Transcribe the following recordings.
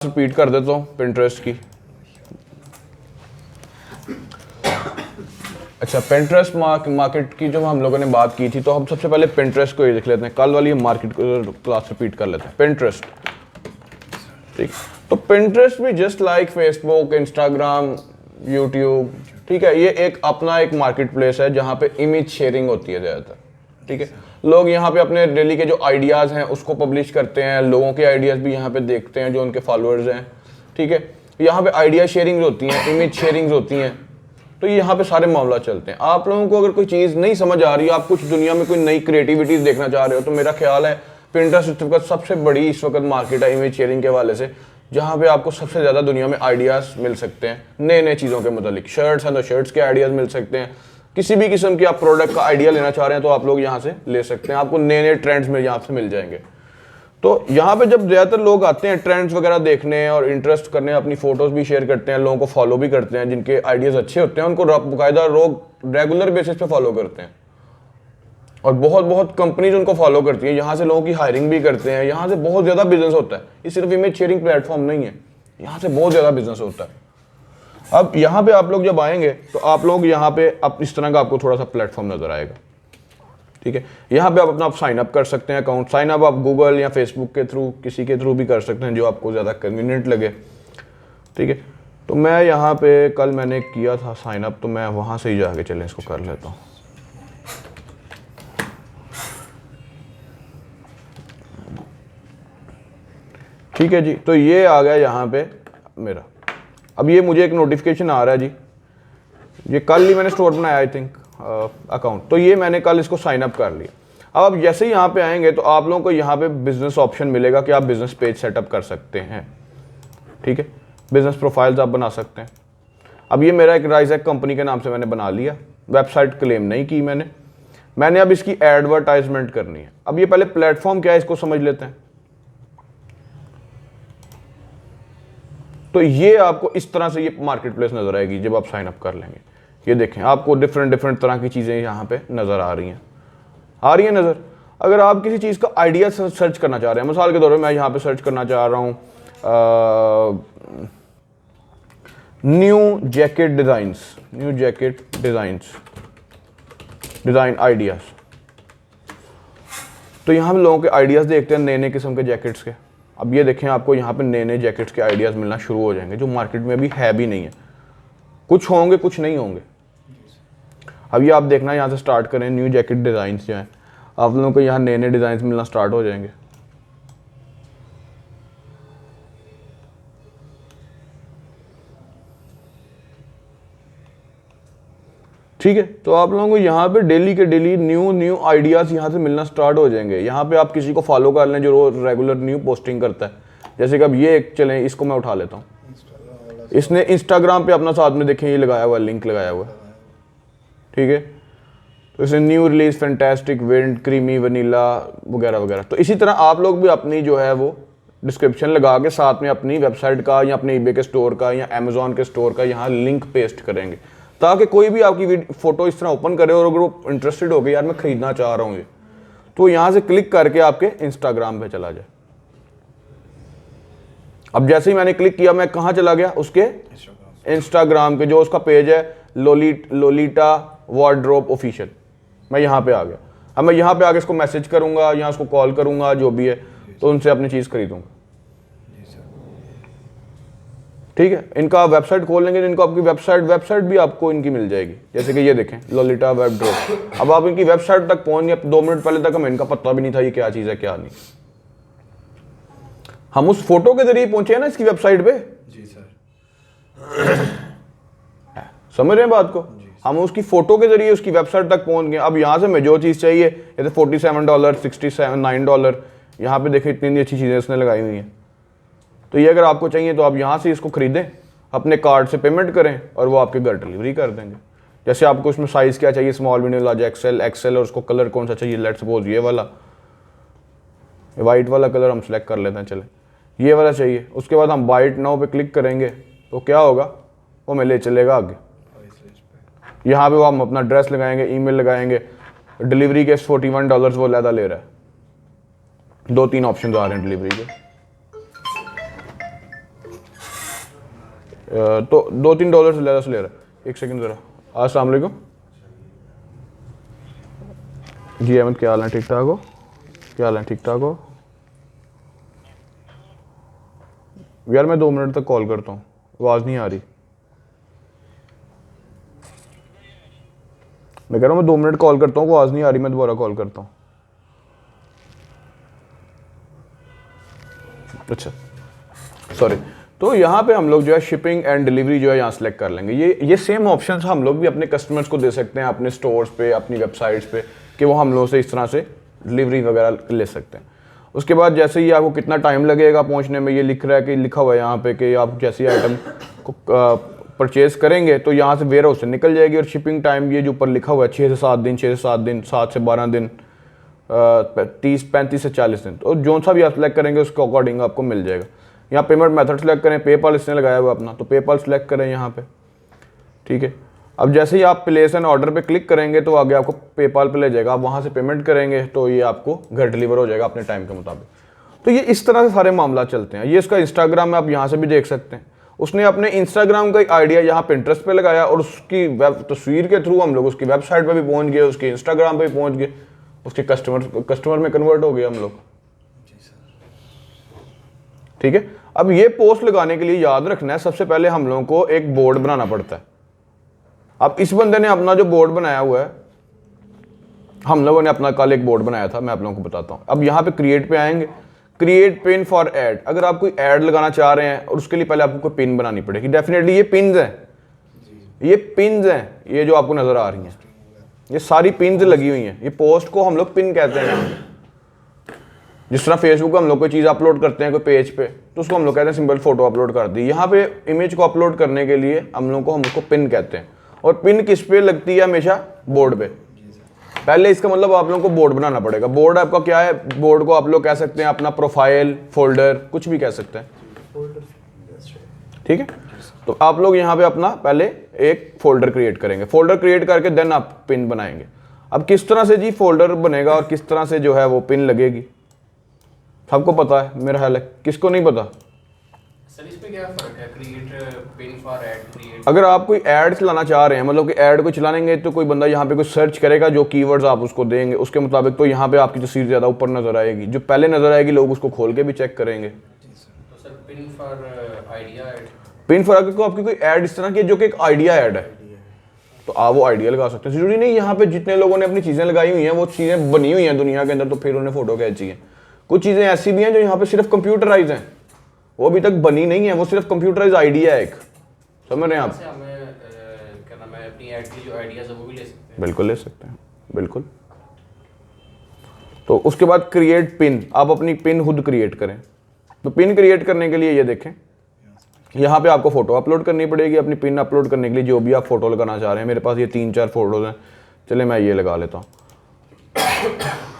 Repeat कर देता हूँ पिंटरेस्ट की। अच्छा, पिंटरेस्ट मार्केट की जो हम लोगों ने बात की थी, तो हम सबसे पहले पिंटरेस्ट को ये देख लेते हैं। कल वाली मार्केट क्लास रिपीट कर लेते हैं। पिंटरेस्ट, ठीक। तो पिंटरेस्ट भी just like Facebook, Instagram, YouTube, ठीक है, ये एक अपना एक मार्केट प्लेस है जहाँ पे इमेज शेयरिंग होती है ज़्यादातर, ठीक है। लोग यहाँ पे अपने डेली के जो आइडियाज़ हैं उसको पब्लिश करते हैं, लोगों के आइडियाज़ भी यहाँ पे देखते हैं जो उनके फॉलोअर्स हैं, ठीक है। यहाँ पे आइडिया शेयरिंग होती हैं, इमेज शेयरिंग होती हैं, तो यहाँ पे सारे मामला चलते हैं। आप लोगों को अगर कोई चीज़ नहीं समझ आ रही, आप कुछ दुनिया में कोई नई क्रिएटिविटीज़ देखना चाह रहे हो, तो मेरा ख्याल है पिंटरेस्ट इस वक्त सबसे बड़ी इस वक्त मार्केट है इमेज शेयरिंग के हवाले से, जहाँ पे आपको सबसे ज़्यादा दुनिया में आइडियाज़ मिल सकते हैं नए नए चीज़ों के मतलब। शर्ट्स हैं तो शर्ट्स के आइडियाज़ मिल सकते हैं, किसी भी किस्म की आप प्रोडक्ट का आइडिया लेना चाह रहे हैं तो आप लोग यहाँ से ले सकते हैं, आपको नए नए ट्रेंड्स में यहाँ से मिल जाएंगे। तो यहाँ पे जब ज़्यादातर लोग आते हैं ट्रेंड्स वगैरह देखने और इंटरेस्ट करने, अपनी फोटोज़ भी शेयर करते हैं, लोगों को फॉलो भी करते हैं, जिनके आइडियाज़ अच्छे होते हैं उनको बाकायदा लोग रेगुलर बेसिस पे फॉलो करते हैं, और बहुत बहुत कंपनीज उनको फॉलो करती है, यहाँ से लोगों की हायरिंग भी करते हैं, यहाँ से बहुत ज़्यादा बिजनेस होता है। ये सिर्फ इमेज शेयरिंग प्लेटफॉर्म नहीं है, यहाँ से बहुत ज़्यादा बिजनेस होता है। अब यहाँ पे आप लोग जब आएंगे तो आप लोग यहाँ पे अब इस तरह का आपको थोड़ा सा प्लेटफॉर्म नजर आएगा, ठीक है। यहाँ पे आप अपना साइन अप कर सकते हैं अकाउंट। साइन अप आप गूगल या फेसबुक के थ्रू, किसी के थ्रू भी कर सकते हैं जो आपको ज़्यादा कन्वीनियंट लगे, ठीक है। तो मैं यहाँ पे कल मैंने किया था साइन अप, तो मैं वहाँ से ही जाके चलें इसको कर लेता हूँ। ठीक है जी, तो ये आ गया यहाँ पे मेरा। अब ये मुझे एक नोटिफिकेशन आ रहा है जी, ये कल ही मैंने स्टोर बनाया आई थिंक अकाउंट, तो ये मैंने कल इसको साइन अप कर लिया। अब जैसे ही यहाँ पे आएंगे तो आप लोगों को यहाँ पे बिजनेस ऑप्शन मिलेगा कि आप बिजनेस पेज सेटअप कर सकते हैं, ठीक है। बिजनेस प्रोफाइल्स आप बना सकते हैं। अब ये मेरा एक राइजैक कंपनी के नाम से मैंने बना लिया, वेबसाइट क्लेम नहीं की मैंने अब इसकी एडवर्टाइजमेंट करनी है। अब ये पहले प्लेटफॉर्म क्या है इसको समझ लेते हैं। तो ये आपको इस तरह से ये मार्केट प्लेस नजर आएगी जब आप साइन अप कर लेंगे। ये देखें, आपको डिफरेंट तरह की चीज़ें यहाँ पे नज़र आ रही हैं नज़र। अगर आप किसी चीज़ का आइडिया सर्च करना चाह रहे हैं, मिसाल के तौर पे मैं यहाँ पे सर्च करना चाह रहा हूँ न्यू जैकेट डिज़ाइन आइडियाज़, तो यहाँ पे लोगों के आइडियाज़ देखते हैं नए नए किस्म के जैकेट्स के। अब ये देखें, आपको यहाँ पे नए नए जैकेट्स के आइडियाज़ मिलना शुरू हो जाएंगे जो मार्केट में अभी है भी नहीं है, कुछ होंगे कुछ नहीं होंगे। अब ये आप देखना, यहाँ से स्टार्ट करें, न्यू जैकेट डिज़ाइंस जो हैं, आप लोगों को यहाँ नए नए डिज़ाइंस मिलना स्टार्ट हो जाएंगे। ठीक है, तो आप लोगों को यहाँ पे डेली के डेली न्यू आइडियाज़ यहाँ से मिलना स्टार्ट हो जाएंगे। यहाँ पे आप किसी को फॉलो कर लें जो रोज रेगुलर न्यू पोस्टिंग करता है, जैसे कि अब ये एक चलें, इसको मैं उठा लेता हूँ। इसने इंस्टाग्राम पे अपना साथ में देखें ये लगाया हुआ, लिंक लगाया हुआ, ठीक है। तो इसने new release fantastic wind creamy vanilla वगैरह वगैरह। तो इसी तरह आप लोग भी अपनी जो है वो डिस्क्रिप्शन लगा के साथ में अपनी वेबसाइट का या अपने ईबे के स्टोर का या अमेजोन के स्टोर का यहाँ लिंक पेस्ट करेंगे, ताकि कोई भी आपकी फोटो इस तरह ओपन करे और अगर वो इंटरेस्टेड हो गया यार मैं खरीदना चाह रहा हूँ ये, तो यहाँ से क्लिक करके आपके इंस्टाग्राम पे चला जाए। अब जैसे ही मैंने क्लिक किया मैं कहाँ चला गया, उसके इंस्टाग्राम के जो उसका पेज है लोलीटा वार्डरोब ऑफिशियल, मैं यहाँ पे आ गया। अब मैं यहाँ पे आके इसको मैसेज करूंगा या उसको कॉल करूंगा जो भी है, तो उनसे अपनी चीज़ खरीदूंगा, ठीक है। इनका वेबसाइट खोल लेंगे, इनको आपकी वेबसाइट भी आपको इनकी मिल जाएगी, जैसे कि ये देखें लोलीटा वार्डरोब। अब आप इनकी वेबसाइट तक पहुंच गए, 2 मिनट पहले तक हमें इनका पता भी नहीं था ये क्या चीज़ है क्या नहीं। हम उस फोटो के जरिए पहुंचे हैं ना इसकी वेबसाइट पे। जी सर, समझ रहे हैं बात को। हम उसकी फोटो के जरिए उसकी वेबसाइट तक पहुंच गए। अब यहाँ से हमें जो चीज़ चाहिए, जैसे $47 $69, यहाँ पे देखें इतनी अच्छी चीज़ें इसने लगाई हुई हैं। तो ये अगर आपको चाहिए तो आप यहाँ से इसको खरीदें, अपने कार्ड से पेमेंट करें और वो आपके घर डिलीवरी कर देंगे। जैसे आपको उसमें साइज़ क्या चाहिए, स्मॉल मीडियम लार्ज एक्सेल, और उसको कलर कौन सा चाहिए, लेट्स सपोज ये वाला वाइट वाला कलर हम सेलेक्ट कर लेते हैं, चले ये वाला चाहिए। उसके बाद हम बाइट नाउ पे क्लिक करेंगे तो क्या होगा, वो हमें ले चलेगा आगे। यहाँ पे वो हम अपना एड्रेस लगाएंगे, ईमेल लगाएंगे, डिलीवरी के $41 वो लैदा ले रहा है। 2-3 ऑप्शन आ रहे हैं डिलीवरी के। तो $2-3 से ज़्यादा से ले रहा है। एक सेकंड ज़रा। अस्सलाम वालेकुम जी अहमद, क्या हाल है? ठीक ठाक हो? क्या हाल है? ठीक ठाक हो यार? मैं 2 मिनट तक कॉल करता हूँ, आवाज़ नहीं आ रही। मैं कह रहा हूँ मैं 2 मिनट कॉल करता हूँ, आवाज़ नहीं आ रही, मैं दोबारा कॉल करता हूँ। अच्छा सॉरी। तो यहाँ पे हम लोग जो है शिपिंग एंड डिलीवरी जो है यहाँ सेलेक्ट कर लेंगे। ये सेम ऑप्शंस हम लोग भी अपने कस्टमर्स को दे सकते हैं अपने स्टोर्स पे, अपनी वेबसाइट्स पे, कि वो हम लोगों से इस तरह से डिलीवरी वगैरह ले सकते हैं। उसके बाद जैसे ही आपको कितना टाइम लगेगा पहुँचने में, ये लिखा हुआ है यहाँ पे कि आप जैसे आइटम को परचेज़ करेंगे तो यहाँ से वेयर हाउस से निकल जाएगी। और शिपिंग टाइम ये जो ऊपर लिखा हुआ है 6 से 7 दिन, 6 से 7 दिन, 7 से 12 दिन, 35 से 40 दिन। तो जो सा भी आप सेलेक्ट करेंगे उसके अकॉर्डिंग आपको मिल जाएगा। यहाँ पेमेंट मेथड सेलेक्ट करें, पेपाल इसने लगाया हुआ अपना, तो पेपाल सेलेक्ट करें यहाँ पे, ठीक है। अब जैसे ही आप प्लेस एन ऑर्डर पे क्लिक करेंगे तो आगे आपको पेपाल पे ले जाएगा, आप वहाँ से पेमेंट करेंगे तो ये आपको घर डिलीवर हो जाएगा अपने टाइम के मुताबिक। तो ये इस तरह से सारे मामला चलते हैं। ये इसका इंस्टाग्राम में आप यहाँ से भी देख सकते हैं। उसने अपने इंस्टाग्राम का आइडिया यहाँ पिंटरेस्ट पे लगाया और उसकी वेब तस्वीर के थ्रू हम लोग उसकी वेबसाइट पर भी पहुँच गए, उसके इंस्टाग्राम पर भी पहुँच गए, उसके कस्टमर में कन्वर्ट हो गए हम लोग, ठीक है। अब ये पोस्ट लगाने के लिए याद रखना है, सबसे पहले हम लोगों को एक बोर्ड बनाना पड़ता है। अब इस बंदे ने अपना जो बोर्ड बनाया हुआ है, हम लोगों ने अपना कल एक बोर्ड बनाया था, मैं आप लोगों को बताता हूँ। अब यहाँ पे क्रिएट पे आएंगे, क्रिएट पिन फॉर ऐड। अगर आप कोई ऐड लगाना चाह रहे हैं और उसके लिए पहले आपको कोई पिन बनानी पड़ेगी। डेफिनेटली ये पिन्स हैं, ये पिन्स हैं, ये जो आपको नजर आ रही हैं, ये सारी पिन्स लगी हुई हैं। ये पोस्ट को हम लोग पिन कहते हैं। जिस तरह फेसबुक पर हम लोग कोई चीज़ अपलोड करते हैं कोई पेज पे, तो उसको हम लोग कहते हैं सिंपल फोटो अपलोड कर दी। यहाँ पे इमेज को अपलोड करने के लिए हम उसको पिन कहते हैं। और पिन किस पे लगती है? हमेशा बोर्ड पे। पहले इसका मतलब आप लोगों को बोर्ड बनाना पड़ेगा। बोर्ड आपका क्या है? बोर्ड को आप लोग कह सकते हैं अपना प्रोफाइल, फोल्डर, कुछ भी कह सकते हैं, ठीक है। तो आप लोग यहाँ पे अपना पहले एक फोल्डर क्रिएट करेंगे। फोल्डर क्रिएट करके देन आप पिन बनाएंगे। अब किस तरह से जी फोल्डर बनेगा और किस तरह से जो है वो पिन लगेगी, सबको पता है मेरा ख्याल है। किसको नहीं पता? सर इसमें क्या फर्क है? Create pin for add, create. अगर आप कोई ऐड चलाना चाह रहे हैं, मतलब कि ऐड को चलाएंगे तो कोई बंदा यहाँ पे कुछ सर्च करेगा, जो कीवर्ड्स आप उसको देंगे उसके मुताबिक, तो यहाँ पे आपकी तस्वीर ज़्यादा ऊपर नजर आएगी। जो पहले नजर आएगी लोग उसको खोल के भी चेक करेंगे। तो sir pin for idea add, pin for अगर आपकी कोई ऐड इस तरह की जो कि एक आइडिया ऐड है तो आप वो आइडिया लगा सकते हैं। जरूरी नहीं यहाँ पे जितने लोगों ने अपनी चीज़ें लगाई हुई हैं वो चीज़ें बनी हुई हैं दुनिया के अंदर तो फिर उन्हें फोटो खींची है। कुछ चीज़ें ऐसी भी हैं जो यहाँ पे सिर्फ कंप्यूटराइज हैं, वो अभी तक बनी नहीं है, वो सिर्फ कंप्यूटराइज आइडिया है एक। समझ रहे हैं आप? क्या नाम है, अपनी ऐड की जो आइडियाज है वो भी ले सकते हैं। बिल्कुल ले सकते हैं, बिल्कुल। तो उसके बाद क्रिएट पिन, आप अपनी पिन खुद क्रिएट करें। तो पिन क्रिएट करने के लिए ये देखें, यहाँ पे आपको फोटो अपलोड करनी पड़ेगी। अपनी पिन अपलोड करने के लिए जो भी आप फोटो लगाना चाह रहे हैं, मेरे पास ये 3-4 फोटोज हैं, चले मैं ये लगा लेता हूँ,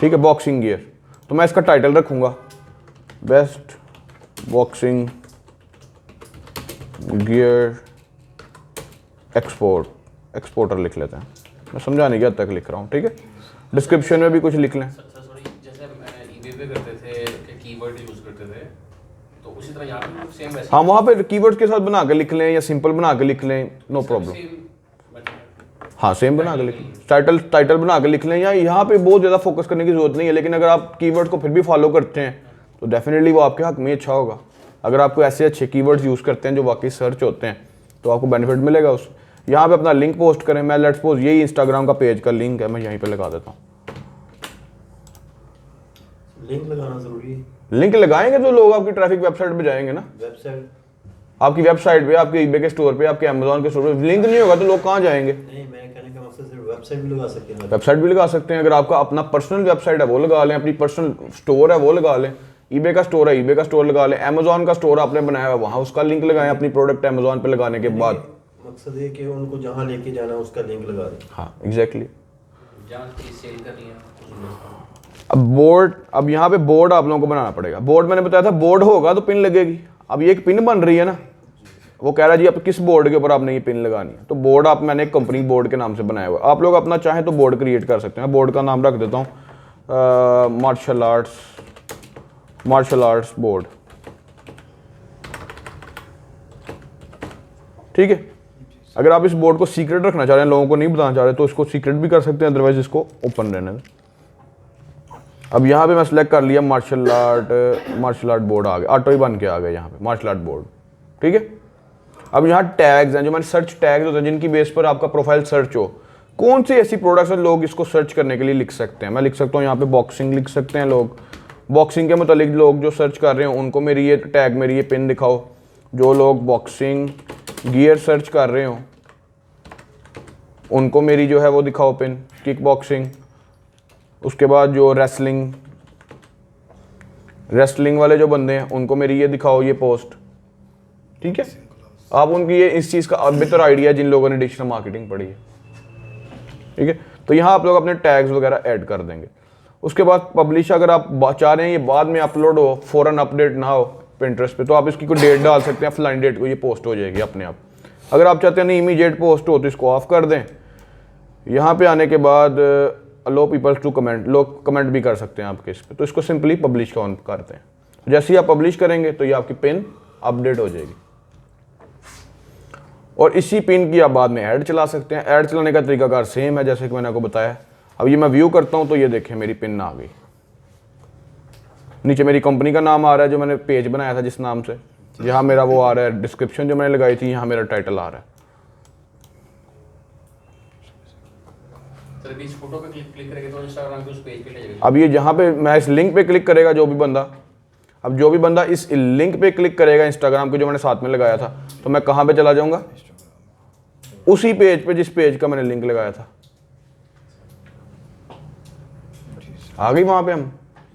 ठीक है। बॉक्सिंग गियर, तो मैं इसका टाइटल रखूँगा बेस्ट बॉक्सिंग गियर एक्सपोर्टर लिख लेते हैं। मैं समझाने की हद तक लिख रहा हूँ, ठीक है। डिस्क्रिप्शन में भी कुछ लिख लें। सॉरी, जैसे ईबे पे करते थे कि कीवर्ड यूज करते थे, तो उसी तरह यहाँ पे सेम वैसे। हाँ, वहाँ पे कीवर्ड्स के साथ बना के लिख लें या सिंपल बना के लिख लें, नो प्रॉब्लम। हाँ, सेम बना के लिख लें, टाइटल बना के लिख लें। या यहाँ पे बहुत ज़्यादा फोकस करने की जरूरत नहीं है, लेकिन अगर आप कीवर्ड को फिर भी फॉलो करते हैं तो डेफिनेटली वो आपके हक में अच्छा होगा। अगर आपको ऐसे अच्छे कीवर्ड्स यूज़ करते हैं जो वाकई सर्च होते हैं तो आपको बेनिफिट मिलेगा उस। यहाँ पे अपना लिंक पोस्ट करें। मैं लेट्स सपोज यही इंस्टाग्राम का पेज का लिंक है, मैं यहीं पे लगा देता हूँ। लिंक लगाना जरूरी है। लिंक लगाएंगे तो लोग आपकी ट्रैफिक वेबसाइट पे जाएंगे ना। वेबसाइट, आपकी वेबसाइट पे, आपके ईबे के स्टोर पे, आपके अमेजोन के स्टोर पे लिंक नहीं होगा तो लोग कहाँ जाएंगे? नहीं, मैं कहने का मकसद सिर्फ वेबसाइट भी लगा सकते हैं। वेबसाइट भी लगा सकते हैं। अगर आपका अपना पर्सनल वेबसाइट है वो लगा लें, अपनी पर्सनल स्टोर है वो लगा लें, ईबे का स्टोर है ईबे का स्टोर लगा लें, अमेजोन का स्टोर आपने बनाया हुआ वहाँ उसका लिंक लगाएं अपनी प्रोडक्ट अमेजोन पे लगाने के बाद। मकसद ये कि उनको जहाँ लेके जाना है उसका लिंक लगा दें। हाँ एग्जैक्टली। जहाँ चीज सेल करनी है। अब बोर्ड, अब यहाँ पे बोर्ड आप लोगों को बनाना पड़ेगा। बोर्ड मैंने बताया था बोर्ड होगा तो पिन लगेगी। अब ये एक पिन बन रही है ना, वो कह रहा है जी अब किस बोर्ड के ऊपर आपने ये पिन लगानी है। तो बोर्ड आप मैंने एक कंपनी बोर्ड के नाम से बनाया हुआ है। आप लोग अपना चाहें तो बोर्ड क्रिएट कर सकते हैं। बोर्ड का नाम रख देता हूँ मार्शल आर्ट्स बोर्ड। ठीक है। अगर आप इस बोर्ड को सीक्रेट रखना चाह रहे हैं, लोगों को नहीं बताना चाह रहे, तो इसको सीक्रेट भी कर सकते हैं, अदरवाइज इसको ओपन रहने दें। अब यहाँ पे मैं सेलेक्ट कर लिया मार्शल आर्ट बोर्ड आ गया, ऑटो ही बन के आ गया यहाँ पे मार्शल आर्ट बोर्ड, ठीक है। अब यहाँ टैग्स हैं, जो मैंने सर्च टैग्स होते हैं जिनकी बेस पर आपका प्रोफाइल सर्च हो। कौन सी ऐसी प्रोडक्ट्स हैं लोग इसको सर्च करने के लिए लिख सकते हैं? मैं लिख सकता हूँ यहाँ पे बॉक्सिंग लिख सकते हैं लोग, बॉक्सिंग के मतलब लोग जो सर्च कर रहे हो उनको मेरी ये टैग, मेरी ये पिन दिखाओ। जो लोग बॉक्सिंग गियर सर्च कर रहे हो उनको मेरी जो है वो दिखाओ पिन, किक बॉक्सिंग। उसके बाद जो रेसलिंग वाले जो बंदे हैं उनको मेरी ये दिखाओ, ये पोस्ट, ठीक है। आप उनकी ये इस चीज़ का अब बेहतर आइडिया जिन लोगों ने डिजिटल मार्केटिंग पढ़ी है, ठीक है। तो यहाँ आप लोग अपने टैग्स वगैरह ऐड कर देंगे। उसके बाद पब्लिश, अगर आप चाह रहे हैं ये बाद में अपलोड हो, फ़ौरन अपडेट ना हो पिंटरेस्ट पे, तो आप इसकी कोई डेट डाल सकते हैं, फलानी डेट को ये पोस्ट हो जाएगी अपने आप। अगर आप चाहते हैं नहीं इमीडिएट पोस्ट हो तो इसको ऑफ कर दें। यहाँ पे आने के बाद अलो पीपल्स टू कमेंट, लोग कमेंट भी कर सकते हैं आपके इस पर, तो इसको सिंपली पब्लिश ऑन करते हैं। जैसे ही आप पब्लिश करेंगे तो ये आपकी पिन अपडेट हो जाएगी और इसी पिन की आप बाद में ऐड चला सकते हैं। ऐड चलाने का तरीकाकार सेम है जैसे कि मैंने आपको बताया। अब ये मैं व्यू करता हूँ तो ये देखें मेरी पिन आ गई, नीचे मेरी कंपनी का नाम आ रहा है जो मैंने पेज बनाया था जिस नाम से, यहाँ मेरा वो आ रहा है डिस्क्रिप्शन जो मैंने लगाई थी, यहाँ मेरा टाइटल आ रहा है। सर इस फोटो पे क्लिक करेंगे तो इंस्टाग्राम के उस पेज पे ले जाएगा। अब ये जहाँ पे मैं इस लिंक पे क्लिक करेगा जो भी बंदा इस लिंक पे क्लिक करेगा इंस्टाग्राम के जो मैंने साथ में लगाया था, तो मैं कहाँ पे चला जाऊँगा? उसी पेज पे जिस पेज का मैंने लिंक लगाया था, आ गई वहाँ पे हम।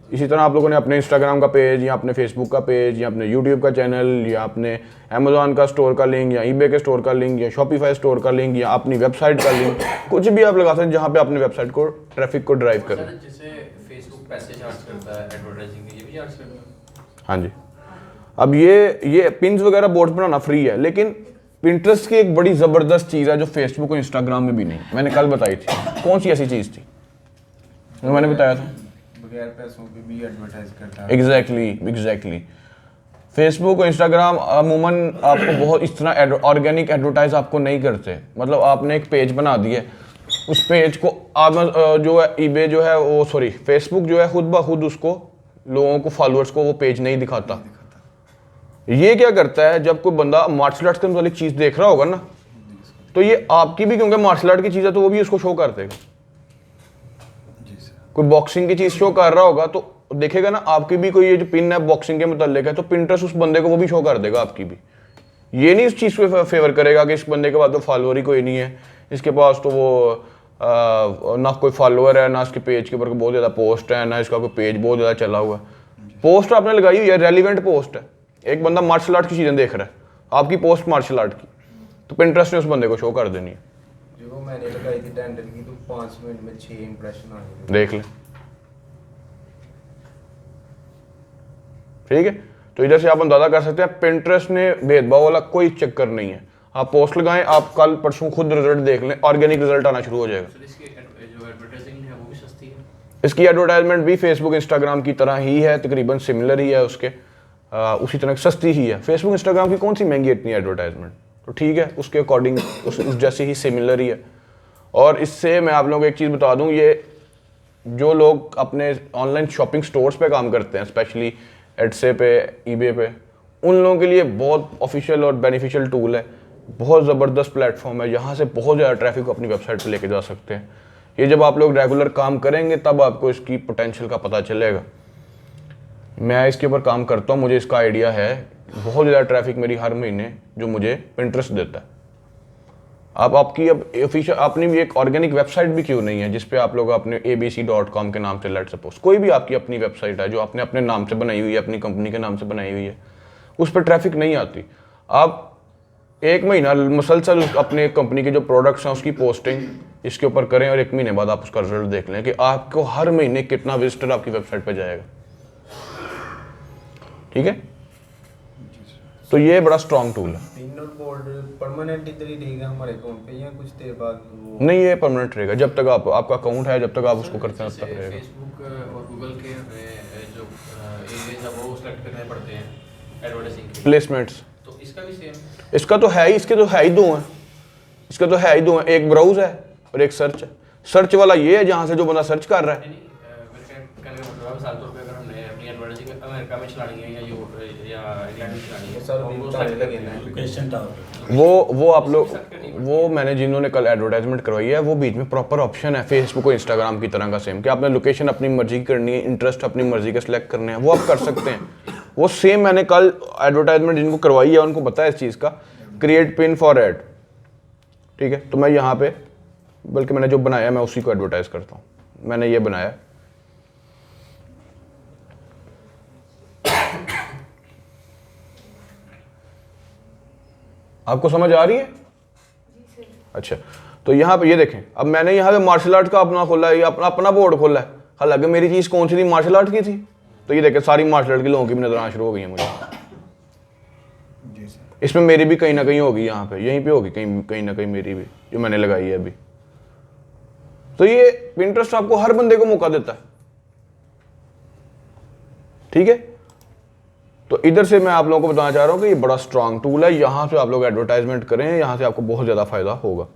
इसी तरह आप लोगों ने अपने इंस्टाग्राम का पेज या अपने फेसबुक का पेज या अपने यूट्यूब का चैनल या अपने अमेज़ॉन का स्टोर का लिंक या ईबे के स्टोर का लिंक या शॉपिफाई स्टोर का लिंक या अपनी वेबसाइट का लिंक, कुछ भी आप लगा सकते हैं जहाँ पे अपने वेबसाइट को ट्रैफिक को ड्राइव करें। जैसे फेसबुक पैसे चार्ज करता है एडवर्टाइजिंग के, ये भी चार्ज करता है? हाँ जी। अब ये पिन्स वगैरह बोर्ड बनाना फ्री है, लेकिन पिंटरेस्ट की एक बड़ी ज़बरदस्त चीज़ है जो फेसबुक और इंस्टाग्राम में भी नहीं, मैंने कल बताई थी। कौन सी ऐसी चीज़ थी जो मैंने बताया था? बगैर पैसों के भी एडवर्टाइज करता है। एग्जैक्टली। फेसबुक और इंस्टाग्राम अमूमन आपको बहुत इस तरह ऑर्गेनिक एडवर्टाइज आपको नहीं करते। मतलब आपने एक पेज बना दिया, उस पेज को आप जो है ईबे जो है वो फेसबुक जो है खुद ब खुद उसको लोगों को, फॉलोअर्स को वो पेज नहीं दिखाता। ये क्या करता है, जब कोई बंदा मार्शल आर्ट्स के मुताबिक चीज़ देख रहा होगा ना, तो ये आपकी भी, क्योंकि मार्शल आर्ट की चीज़ है तो वो भी उसको शो कर देगा। कोई बॉक्सिंग की चीज़ शो कर रहा होगा तो देखेगा ना आपकी भी कोई ये जो पिन है बॉक्सिंग के मुतालिक है, तो पिंटरेस्ट उस बंदे को वो भी शो कर देगा आपकी भी। ये नहीं इस चीज़ पे फेवर करेगा कि इस बंदे के पास तो फॉलोअर ही कोई नहीं है, इसके पास तो वो ना कोई फॉलोअर है, ना इसके पेज के ऊपर बहुत ज़्यादा पोस्ट है, ना इसका कोई पेज बहुत ज़्यादा चला हुआ है। पोस्ट आपने लगाई हुई है, रेलिवेंट पोस्ट है। एक बंदा मार्शल आर्ट की चीज़ें देख रहा है, आपकी पोस्ट मार्शल आर्ट की, तो पिंटरेस्ट ने उस बंदे को शो कर देनी है। जो मैंने लगाई थी टेंडर की, तो 5 मिनट में 6 इंप्रेशन आ गए। देख ले, ठीक है। तो इधर से आप अंदाजा कर सकते हैं पिंटरेस्ट ने भेदभाव वाला कोई चक्कर नहीं है। आप पोस्ट लगाएं, आप कल परसों खुद रिजल्ट देख लें, ऑर्गेनिक रिजल्ट आना शुरू हो जाएगा। सर इसकी जो एडवर्टाइजिंग है वो भी सस्ती है? इसकी एडवर्टाइजमेंट भी फेसबुक इंस्टाग्राम की तरह ही है, तकरीबन सिमिलर ही है उसके, उसी तरह सस्ती ही है। फेसबुक इंस्टाग्राम की कौन सी महंगी इतनी एडवर्टाइजमेंट, तो ठीक है उसके अकॉर्डिंग उस जैसे ही सिमिलर ही है। और इससे मैं आप लोगों को एक चीज़ बता दूं, ये जो लोग अपने ऑनलाइन शॉपिंग स्टोर्स पे काम करते हैं, स्पेशली एडसे पे, ईबे पे, उन लोगों के लिए बहुत ऑफिशियल और बेनिफिशियल टूल है। बहुत ज़बरदस्त प्लेटफॉर्म है, यहाँ से बहुत ज़्यादा ट्रैफिक को अपनी वेबसाइट पे लेके जा सकते हैं। ये जब आप लोग रेगुलर काम करेंगे तब आपको इसकी पोटेंशियल का पता चलेगा। मैं इसके ऊपर काम करता हूँ, मुझे इसका आइडिया है। बहुत ज़्यादा ट्रैफिक मेरी हर महीने जो मुझे पिंटरेस्ट देता है। आप आपकी अब ऑफिशियल अपनी भी एक ऑर्गेनिक वेबसाइट भी क्यों नहीं है जिस पे आप लोग अपने abc.com के नाम से, लेट सपोज कोई भी आपकी अपनी वेबसाइट है जो आपने अपने नाम से बनाई हुई है, अपनी कंपनी के नाम से बनाई हुई है, उस पर ट्रैफिक नहीं आती। आप 1 महीना मुसलसल अपने कंपनी के जो प्रोडक्ट्स हैं उसकी पोस्टिंग इसके ऊपर करें और 1 महीने बाद आप उसका रिजल्ट देख लें कि आपको हर महीने कितना विजिटर आपकी वेबसाइट पर जाएगा। ठीक है, तो ये बड़ा स्ट्रॉन्ग टूल है। पिन और कोड परमानेंट इधर ही रहेगा हमारे अकाउंट पे या कुछ देर बाद वो? नहीं, ये परमानेंट रहेगा जब तक आपका अकाउंट है, जब तक आप उसको करते हैं तब तक रहेगा। फेसबुक और गूगल के जो एरियाज है वो सेलेक्ट करने पड़ते हैं एडवर्टाइजिंग के प्लेसमेंट्स। तो इसका भी सेम इसका तो है ही, इसके तो है ही दो हैं, इसका तो है ही दो हैं, एक ब्राउज है और एक सर्च है। सर्च वाला ये है जहाँ से जो बंदा सर्च कर रहा है। नहीं कहने का मतलब मिसाल तौर पे अगर हमने अपनी एडवर्टाइजिंग अमेरिका में चलानी है या इंग्लैंड में चलानी है सर तो हमको ताले select लगे करना है। हैं। लोकेशन टावर वो आप लोग, वो मैंने जिन्होंने कल एडवर्टाइजमेंट करवाई है, वो बीच में प्रॉपर ऑप्शन है फेसबुक और इंस्टाग्राम की तरह का सेम, कि आपने लोकेशन अपनी मर्जी की करनी है, इंटरेस्ट अपनी मर्जी के सिलेक्ट करने हैं, वो आप कर सकते हैं। वो सेम मैंने कल एडवर्टाइजमेंट जिनको करवाई है उनको पता है इस चीज़ का, क्रिएट पिन फॉर एड, ठीक है। तो मैं यहाँ पे, बल्कि मैंने जो बनाया मैं उसी को एडवर्टाइज करता हूँ। मैंने ये बनाया, आपको समझ आ रही है? अच्छा, तो यहाँ पे ये देखें, अब मैंने यहाँ पे मार्शल आर्ट का अपना खोला है, ये अपना बोर्ड खोला है। हालांकि मेरी चीज़ कौन सी थी, मार्शल आर्ट की थी। तो ये देखें सारी मार्शल आर्ट के लोगों की भी नजर आना शुरू हो गई है मुझे। जी सर। इसमें मेरी भी कहीं ना कहीं होगी, यहाँ पे यहीं पे होगी कहीं ना कहीं मेरी भी, जो मैंने लगाई है अभी। तो ये पिंटरेस्ट आपको हर बंदे को मौका देता है, ठीक है। तो इधर से मैं आप लोगों को बताना चाह रहा हूँ कि ये बड़ा स्ट्रांग टूल है, यहाँ से आप लोग एडवर्टाइजमेंट करें, यहाँ से आपको बहुत ज़्यादा फायदा होगा।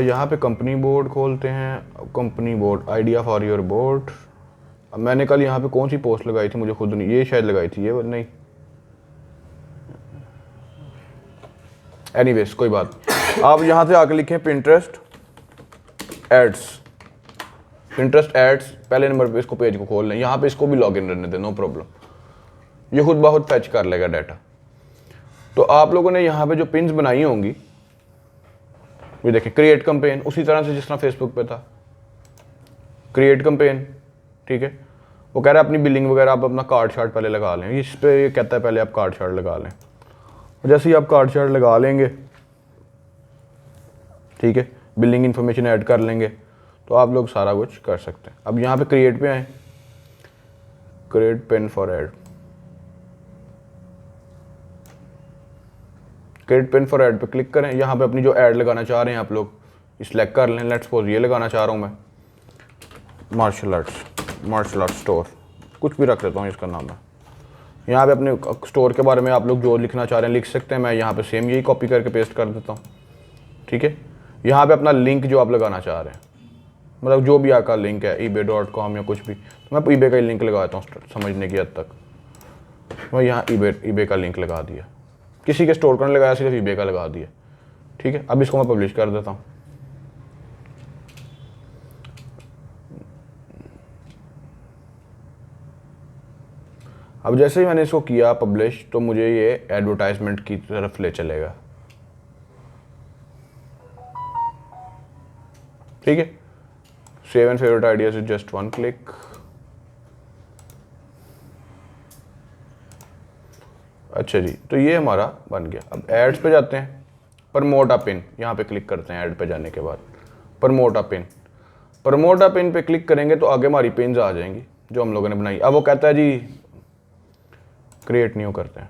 यहाँ पे कंपनी बोर्ड खोलते हैं, company board, idea for your board. मैंने कल यहाँ पे कौन सी पोस्ट लगाई थी, मुझे खुद नहीं, ये शायद लगाई थी, ये नहीं, एनीवेज कोई बात। आप यहाँ से आके लिखें पिंटरेस्ट एड्स, पिंटरेस्ट एड्स, पहले नंबर पे इसको पेज को खोल लें, यहाँ पे इसको भी लॉग इन रहने दें, नो प्रॉब्लम, ये खुद बहुत फैच कर लेगा डाटा। तो आप लोगों ने यहाँ पे जो पिन्स बनाई होंगी, ये देखिए क्रिएट कैंपेन, उसी तरह से जिस तरह फेसबुक पे था, क्रिएट कैंपेन, ठीक है। वो कह रहा है अपनी बिलिंग वगैरह आप अपना कार्ड शार्ट पहले लगा लें, इस पे ये कहता है पहले आप कार्ड शार्ट लगा लें। जैसे ही आप कार्ड शार्ट लगा लेंगे, ठीक है, बिलिंग इन्फॉर्मेशन ऐड कर लेंगे, तो आप लोग सारा कुछ कर सकते हैं। अब यहाँ पे क्रिएट पे आए, create pin for add, create pin for add पे क्लिक करें। यहाँ पे अपनी जो ऐड लगाना चाह रहे हैं आप लोग सिलेक्ट कर लें। लेट्स सपोज ये लगाना चाह रहा हूँ मैं, मार्शल आर्ट स्टोर, कुछ भी रख लेता हूँ इसका नाम है। यहाँ पे अपने स्टोर के बारे में आप लोग जो लिखना चाह रहे हैं लिख सकते हैं। मैं यहाँ पे सेम यही कॉपी करके पेस्ट कर देता हूँ, ठीक है। यहाँ पे अपना लिंक जो आप लगाना चाह रहे हैं, मतलब जो भी आपका लिंक है ebay.com या कुछ भी, तो मैं eBay का ही लिंक लगाता हूँ समझने की हद तक। मैं यहाँ eBay का लिंक लगा दिया, किसी के स्टोर का नहीं लगाया, सिर्फ eBay का लगा दिया, ठीक है। अब इसको मैं पब्लिश कर देता हूँ। अब जैसे ही मैंने इसको किया पब्लिश, तो मुझे ये एडवर्टाइजमेंट की तरफ ले चलेगा, ठीक है। Save and favourite ideas is just one click. अच्छा जी, तो ये हमारा बन गया। अब एड्स पे जाते हैं, प्रमोट अ पिन, यहाँ पे क्लिक करते हैं। ऐड पे जाने के बाद promote a pin, promote a pin पे क्लिक करेंगे तो आगे हमारी पिन्स आ जाएंगी जो हम लोगों ने बनाई। अब वो कहता है जी क्रिएट न्यू करते हैं।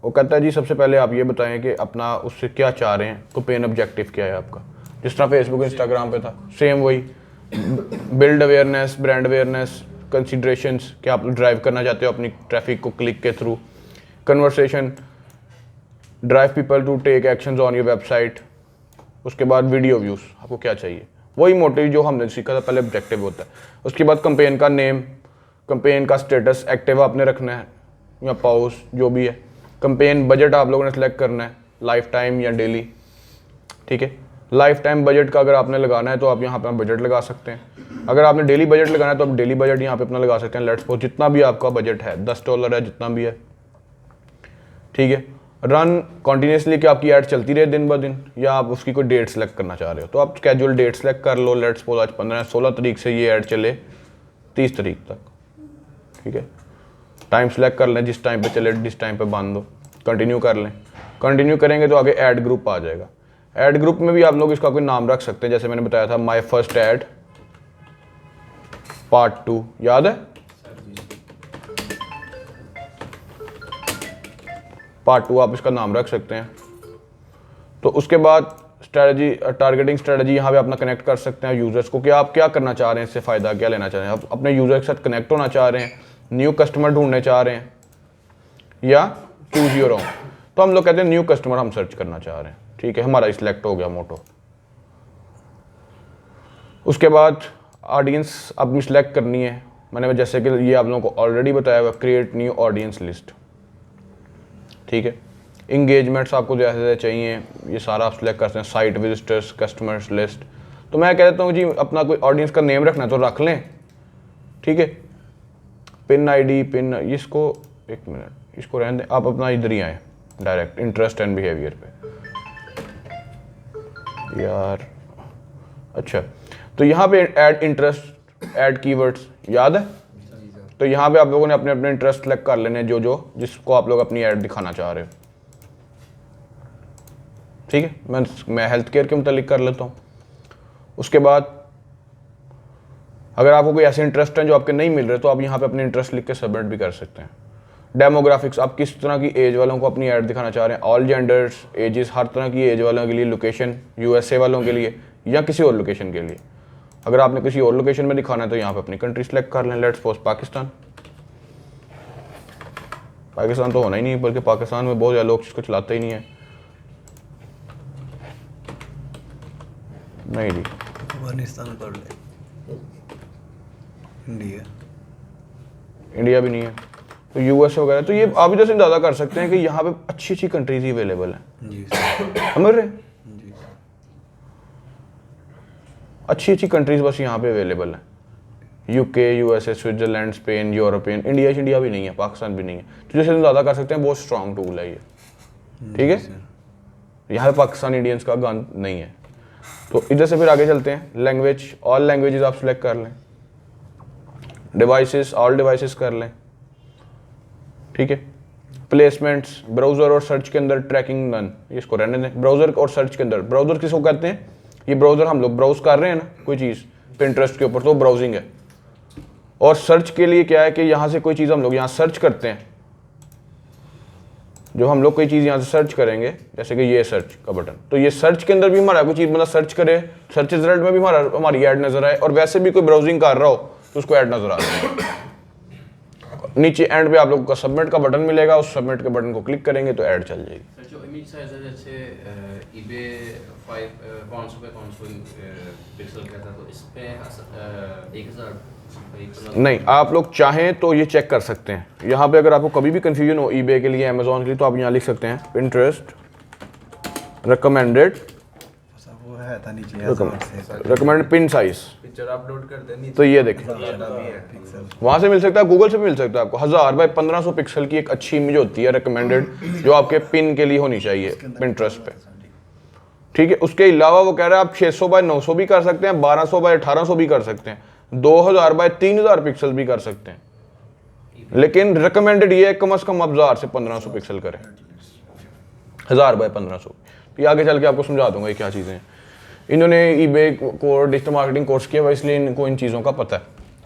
वो कहता है जी सबसे पहले आप ये बताएं कि अपना उससे क्या चाह रहे हैं, तो पेन ऑब्जेक्टिव क्या है आपका, जिस तरह फेसबुक इंस्टाग्राम पे था सेम वही, build awareness, brand awareness, considerations, कि आप ड्राइव करना चाहते हो अपनी ट्रैफिक को क्लिक के through, conversation, drive people to take actions on your website, उसके बाद वीडियो व्यूज़, आपको क्या चाहिए, वही मोटिव जो हमने सीखा था पहले ऑब्जेक्टिव होता है। उसके बाद कंपेन का नेम, कंपेन का स्टेटस एक्टिव आपने रखना है या पॉज जो भी है, कंपेन बजट आप लोगों ने सेलेक्ट करना है, लाइफ टाइम या डेली, ठीक है। लाइफ टाइम बजट का अगर आपने लगाना है तो आप यहाँ पे बजट लगा सकते हैं। अगर आपने डेली बजट लगाना है तो आप डेली बजट यहाँ पे अपना लगा सकते हैं। लेट्स सपोज जितना भी आपका बजट है, $10 है, जितना भी है, ठीक है। रन कॉन्टीन्यूसली कि आपकी ऐड चलती रहे दिन ब दिन, या आप उसकी कोई डेट सेलेक्ट करना चाह रहे हो तो आप स्केड्यूल डेट सेलेक्ट कर लो। लेट्स सपोज आज 15-16 तारीख से ये ऐड चले 30 तारीख तक, ठीक है। टाइम सेलेक्ट कर लें, जिस टाइम पे चले जिस टाइम पे बंद हो, कंटिन्यू कर लें। कंटिन्यू करेंगे तो आगे ऐड ग्रुप आ जाएगा। ऐड ग्रुप में भी आप लोग इसका कोई नाम रख सकते हैं, जैसे मैंने बताया था माय फर्स्ट ऐड पार्ट 2, याद है पार्ट 2, आप इसका नाम रख सकते हैं। तो उसके बाद स्ट्रेटजी, टारगेटिंग स्ट्रेटजी, यहाँ पे अपना कनेक्ट कर सकते हैं यूजर्स को कि आप क्या करना चाह रहे हैं, इससे फ़ायदा क्या लेना चाह रहे हैं। आप अपने यूजर के साथ कनेक्ट होना चाह रहे हैं, न्यू कस्टमर ढूंढने चाह रहे हैं, या चूज योर ओन। तो हम लोग कहते हैं न्यू कस्टमर हम सर्च करना चाह रहे हैं, ठीक है, हमारा सिलेक्ट हो गया मोटो। उसके बाद ऑडियंस अपनी सिलेक्ट करनी है, मैंने जैसे कि ये आप लोगों को ऑलरेडी बताया हुआ, क्रिएट न्यू ऑडियंस लिस्ट, ठीक है। इंगेजमेंट्स आपको जैसे चाहिए ये सारा आप सिलेक्ट करते हैं, साइट विजिटर्स, कस्टमर्स लिस्ट। तो मैं कह देता हूँ जी अपना कोई ऑडियंस का नेम रखना है तो रख लें, ठीक है। पिन आईडी, पिन, इसको एक मिनट इसको रहने दें, आप अपना इधर ही आए डायरेक्ट इंटरेस्ट एंड बिहेवियर पे यार। अच्छा, तो यहाँ पे ऐड इंटरेस्ट, ऐड कीवर्ड्स याद है, तो यहाँ पे आप लोगों ने अपने अपने इंटरेस्ट सेलेक्ट कर लेने जो जिसको आप लोग अपनी ऐड दिखाना चाह रहे हो, ठीक है। मैं हेल्थ केयर के मुतालिक कर लेता हूँ। उसके बाद अगर आपको कोई ऐसे इंटरेस्ट हैं जो आपके नहीं मिल रहे तो आप यहाँ पे अपने इंटरेस्ट लिख के सबमिट भी कर सकते हैं। डेमोग्राफिक्स, आप किस तरह की एज वालों को अपनी ऐड दिखाना चाह रहे हैं, ऑल जेंडर्स, एजेस, हर तरह की एज वालों के लिए, लोकेशन यूएसए वालों के लिए या किसी और लोकेशन के लिए। अगर आपने किसी और लोकेशन में दिखाना है तो यहाँ पे अपनी कंट्री सेलेक्ट कर लें, लेट्स सपोज पाकिस्तान। पाकिस्तान तो होना ही नहीं, बल्कि पाकिस्तान में बहुत ज़्यादा लोग इसको चलाते ही नहीं है। नहीं जी, अफगानिस्तान कर ले, इंडिया भी नहीं है, तो यूएस वगैरह। तो ये आप इधर से अंदाजा कर सकते हैं कि यहाँ पे अच्छी अच्छी कंट्रीज ही अवेलेबल हैं, जी सर, समझ रहे हैं? जी सर, अच्छी अच्छी कंट्रीज बस यहाँ पे अवेलेबल हैं, UK, USA, Switzerland, Spain, European. India भी नहीं है, पाकिस्तान भी नहीं है। तो जैसे अंदाजा कर सकते हैं बहुत स्ट्रॉन्ग टूल है ये, ठीक है। यहाँ पे पाकिस्तान इंडियंस का गन नहीं है। तो इधर से फिर आगे चलते हैं, लैंग्वेज, ऑल लैंग्वेजेस आप सिलेक्ट कर लें, डिवाइसेस, ऑल डिवाइसेस कर लें, ठीक है। प्लेसमेंट्स, ब्राउज़र और सर्च के अंदर ट्रैकिंग नन, इसको रहने दें। ब्राउज़र और सर्च के अंदर, ब्राउज़र किसको कहते हैं, ये ब्राउज़र हम लोग ब्राउज कर रहे हैं ना कोई चीज़ पिंटरेस्ट के ऊपर, तो ब्राउजिंग है। और सर्च के लिए क्या है कि यहाँ से कोई चीज़ हम लोग यहाँ सर्च करते हैं, जो हम लोग कोई चीज़ यहाँ से सर्च करेंगे, जैसे कि ये सर्च का बटन, तो ये सर्च के अंदर भी हमारा कोई चीज़ मतलब सर्च करे, सर्च रिजल्ट में भी हमारी ऐड नजर आए, और वैसे भी कोई ब्राउजिंग कर रहा हो तो उसको ऐड नजर आ रहा है। नीचे एंड पे आप लोगों का सबमिट का बटन मिलेगा, उस सबमिट के बटन को क्लिक करेंगे तो ऐड चल जाएगी। सर जो इमेज साइज है, जैसे eBay 500 पे 500 पिक्सल का था, तो इस पे 1000 नहीं, आप लोग चाहें तो ये चेक कर सकते हैं। यहाँ पे अगर आपको कभी भी कंफ्यूजन हो eBay के लिए, अमेजोन के लिए, तो आप यहाँ लिख सकते हैं Pinterest recommended, वो है था नीचे recommended pin size, picture upload कर देनी तो ये देखें पिक्सल, वहाँ से मिल सकता है, गूगल से भी मिल सकता है आपको। 1000 बाय 1500 पिक्सल की एक अच्छी इमेज होती है रिकमेंडेड, जो आपके पिन के लिए होनी चाहिए Pinterest पे, ठीक है। उसके अलावा वो कह रहा है आप 600 बाय 900 भी कर सकते हैं, 1200 बाय 1800 भी कर सकते हैं, 2000 बाय 3000 पिक्सल भी कर सकते हैं, लेकिन रिकमेंडेड ये है कम से कम आप 1000 से 1500 पिक्सल करें, 1000 बाय 1500। तो आगे चल के आपको समझा दूंगा ये क्या चीज़ें हैं। इन्होंने eBay को डिजिटल मार्केटिंग कोर्स किया हुआ, इसलिए इनको इन चीज़ों का पता है।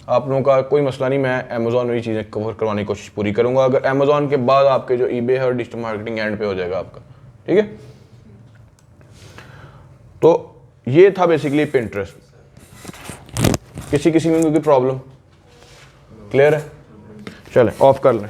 आप लोगों का कोई मसला नहीं, मैं अमेजोन में ये चीज़ें कवर करवाने की कोशिश पूरी करूंगा। अगर अमेजोन के बाद आपके जो eBay है और डिजिटल मार्केटिंग एंड पे हो जाएगा आपका, ठीक है। तो ये था बेसिकली Pinterest। किसी में कोई प्रॉब्लम क्लियर है? चलें ऑफ कर लें।